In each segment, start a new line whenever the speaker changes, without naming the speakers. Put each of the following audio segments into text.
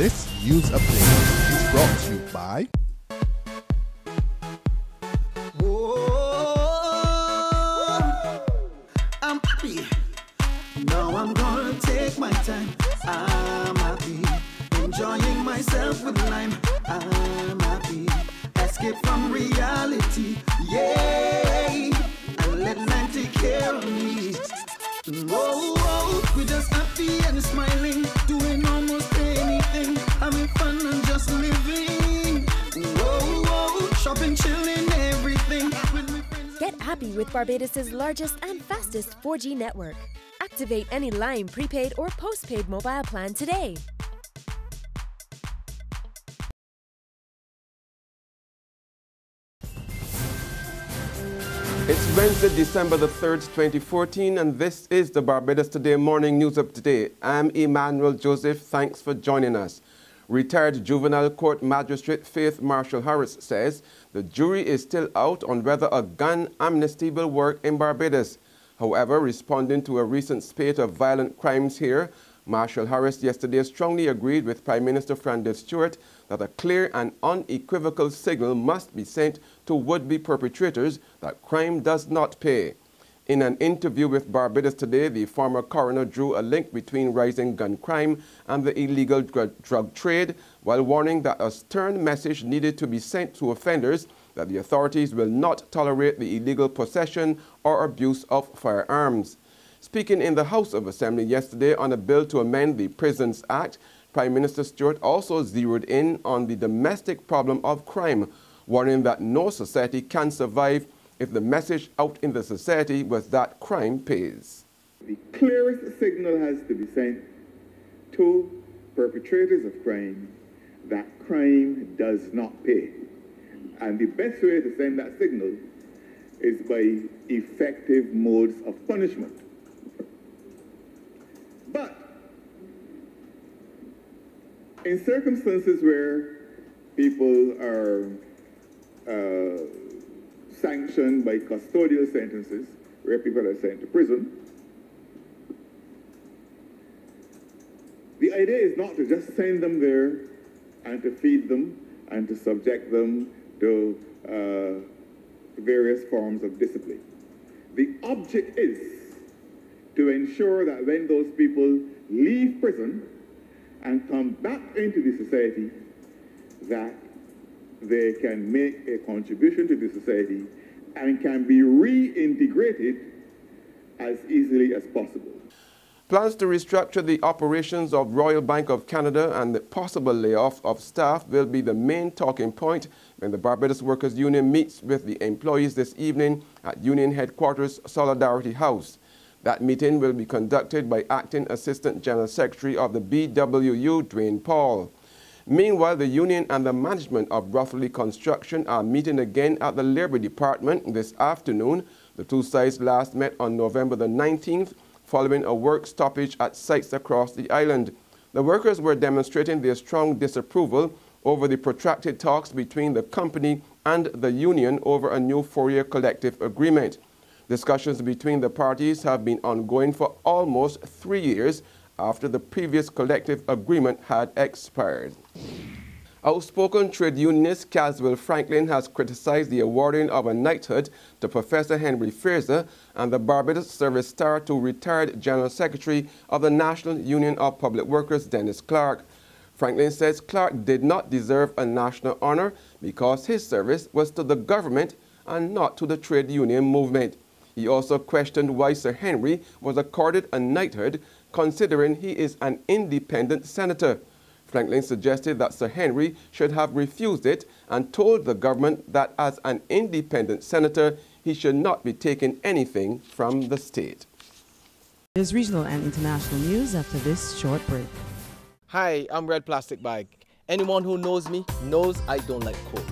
This news update is brought to you by
I'm happy. Now I'm gonna take my time. I'm happy. Enjoying myself with lime. I'm happy. Escape from reality. Yay! And let lime take care of me. We're just happy and smiling, doing almost anything, having fun and just living. Shopping, chilling, everything.
Get happy with Barbados' largest and fastest 4G network. Activate any Lime prepaid or postpaid mobile plan today.
It's Wednesday, December the 3rd, 2014, and this is the Barbados Today Morning News Update. I'm Emmanuel Joseph. Thanks for joining us. Retired Juvenile Court Magistrate Faith Marshall Harris says the jury is still out on whether a gun amnesty will work in Barbados. However, responding to a recent spate of violent crimes here, Marshall Harris yesterday strongly agreed with Prime Minister Freundel Stuart that a clear and unequivocal signal must be sent to would-be perpetrators that crime does not pay. In an interview with Barbados Today, the former coroner drew a link between rising gun crime and the illegal drug trade, while warning that a stern message needed to be sent to offenders that the authorities will not tolerate the illegal possession or abuse of firearms. Speaking in the House of Assembly yesterday on a bill to amend the Prisons Act, Prime Minister Stuart also zeroed in on the domestic problem of crime, warning that no society can survive if the message out in the society was that crime pays.
The clearest signal has to be sent to perpetrators of crime that crime does not pay. And the best way to send that signal is by effective modes of punishment. But in circumstances where people are sanctioned by custodial sentences, where people are sent to prison, the idea is not to just send them there and to feed them and to subject them to various forms of discipline. The object is to ensure that when those people leave prison and come back into the society, that they can make a contribution to the society and can be reintegrated as easily as possible.
Plans to restructure the operations of Royal Bank of Canada and the possible layoff of staff will be the main talking point when the Barbados Workers Union meets with the employees this evening at Union Headquarters Solidarity House. That meeting will be conducted by Acting Assistant General Secretary of the BWU, Dwayne Paul. Meanwhile, the union and the management of Rothley Construction are meeting again at the Labour Department this afternoon. The two sides last met on November the 19th following a work stoppage at sites across the island. The workers were demonstrating their strong disapproval over the protracted talks between the company and the union over a new 4-year collective agreement. Discussions between the parties have been ongoing for almost 3 years after the previous collective agreement had expired. Outspoken trade unionist Caswell Franklin has criticized the awarding of a knighthood to Professor Henry Fraser and the Barbados Service Star to retired General Secretary of the National Union of Public Workers, Dennis Clarke. Franklin says Clarke did not deserve a national honor because his service was to the government and not to the trade union movement. He also questioned why Sir Henry was accorded a knighthood, considering he is an independent senator. Franklin suggested that Sir Henry should have refused it and told the government that as an independent senator, he should not be taking anything from the state.
There's regional and international news after this short break.
Hi, I'm Red Plastic Bag. Anyone who knows me knows I don't like cold.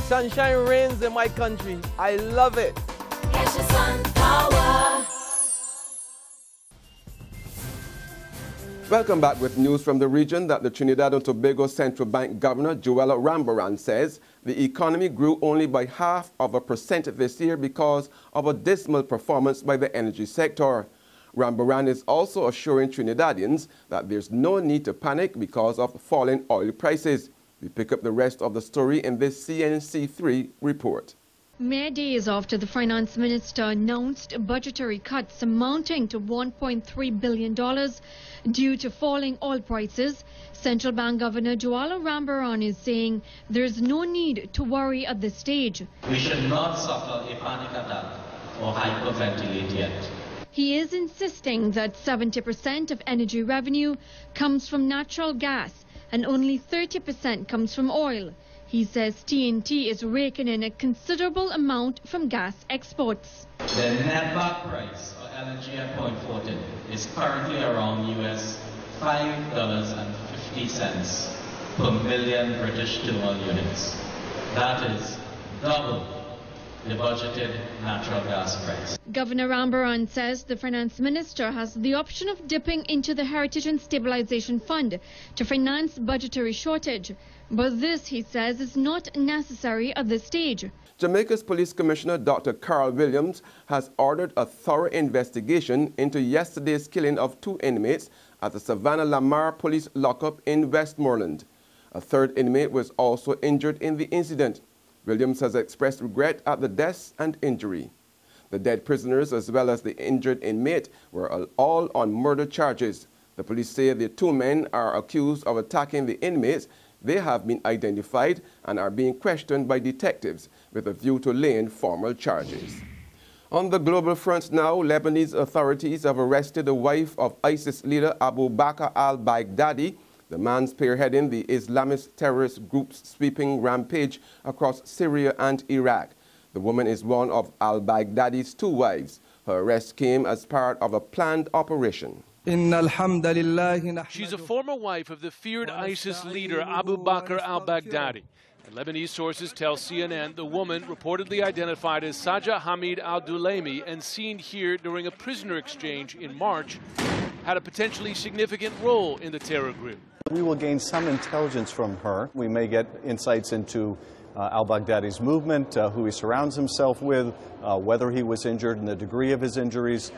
Sunshine reigns in my country. I love it.
Catch the sun power.
Welcome back with news from the region that the Trinidad and Tobago Central Bank Governor, Joella Rambaran, says the economy grew only by 0.5% this year because of a dismal performance by the energy sector. Rambaran is also assuring Trinidadians that there's no need to panic because of falling oil prices. We pick up the rest of the story in this CNC3 report.
Mere days after the finance minister announced budgetary cuts amounting to $1.3 billion due to falling oil prices, Central Bank Governor Joella Rambaran is saying there's no need to worry at this stage.
We should not suffer a panic attack or hyperventilate yet.
He is insisting that 70% of energy revenue comes from natural gas and only 30% comes from oil. He says TNT is raking in a considerable amount from gas exports.
The netback price for LNG at Point Fortin is currently around US $5.50 per million British thermal units. That is double the budgeted natural gas price.
Governor Rambaran says the finance minister has the option of dipping into the Heritage and Stabilization Fund to finance budgetary shortage. But this, he says, is not necessary at this stage.
Jamaica's Police Commissioner Dr. Carl Williams has ordered a thorough investigation into yesterday's killing of 2 inmates at the Savannah Lamar Police Lockup in Westmoreland. A 3rd inmate was also injured in the incident. Williams has expressed regret at the deaths and injury. The dead prisoners as well as the injured inmate were all on murder charges. The police say the 2 men are accused of attacking the inmates. They have been identified and are being questioned by detectives with a view to laying formal charges. On the global front now, Lebanese authorities have arrested the wife of ISIS leader Abu Bakr al-Baghdadi, the man spearheading the Islamist terrorist group's sweeping rampage across Syria and Iraq. The woman is one of al-Baghdadi's 2 wives. Her arrest came as part of a planned operation.
She's a former wife of the feared ISIS leader Abu Bakr al-Baghdadi. And Lebanese sources tell CNN the woman, reportedly identified as Saja Hamid al-Dulaimi and seen here during a prisoner exchange in March, had a potentially significant role in the terror group.
We will gain some intelligence from her. We may get insights into al-Baghdadi's movement, who he surrounds himself with, whether he was injured and the degree of his injuries.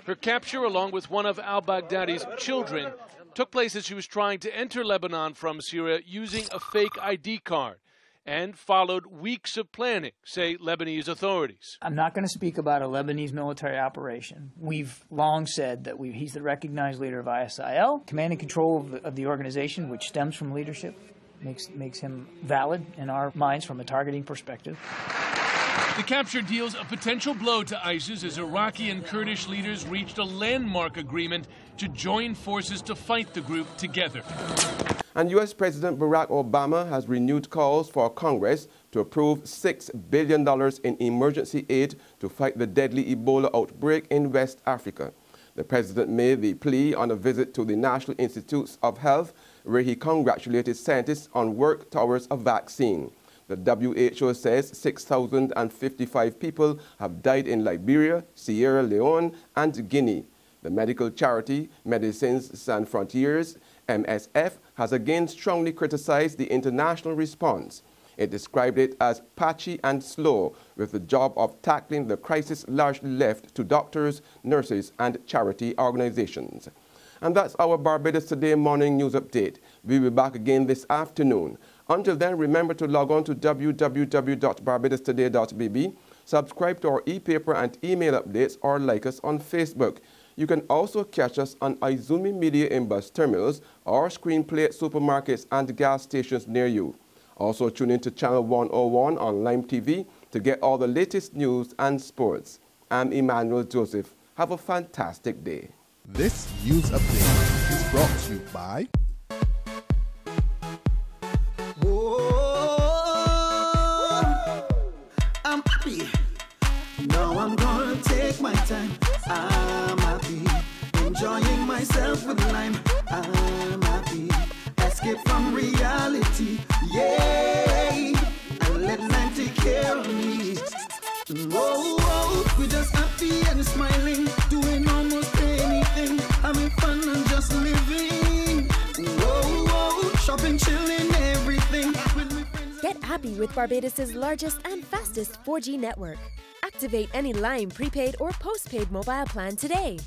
Her capture, along with one of al-Baghdadi's children, took place as she was trying to enter Lebanon from Syria using a fake ID card and followed weeks of planning, say Lebanese authorities.
I'm not going to speak about a Lebanese military operation. We've long said that he's the recognized leader of ISIL. Command and control of the organization, which stems from leadership, makes him valid in our minds from a targeting perspective.
The capture deals a potential blow to ISIS as Iraqi and Kurdish leaders reached a landmark agreement to join forces to fight the group together.
And U.S. President Barack Obama has renewed calls for Congress to approve $6 billion in emergency aid to fight the deadly Ebola outbreak in West Africa. The president made the plea on a visit to the National Institutes of Health, where he congratulated scientists on work towards a vaccine. The WHO says 6,055 people have died in Liberia, Sierra Leone, and Guinea. The medical charity Medicines Sans Frontières, MSF, has again strongly criticized the international response. It described it as patchy and slow, with the job of tackling the crisis largely left to doctors, nurses, and charity organizations. And that's our Barbados Today morning news update. We'll be back again this afternoon. Until then, remember to log on to www.barbadostoday.bb, subscribe to our e-paper and email updates, or like us on Facebook. You can also catch us on Izumi Media in bus terminals or Screenplay at supermarkets and gas stations near you. Also tune in to Channel 101 on Lime TV to get all the latest news and sports. I'm Emmanuel Joseph. Have a fantastic day.
This news update is brought to you by
I'm happy. Now I'm gonna take my time. I'm happy. Enjoying myself with lime. I'm happy. Escape from reality. Yay! And let lime take care of me. Oh, we're just happy and smiling. Doing almost anything. Having fun and just living. chilling everything.
Get happy with Barbados' largest and fastest 4G network. Activate any line prepaid or postpaid mobile plan today.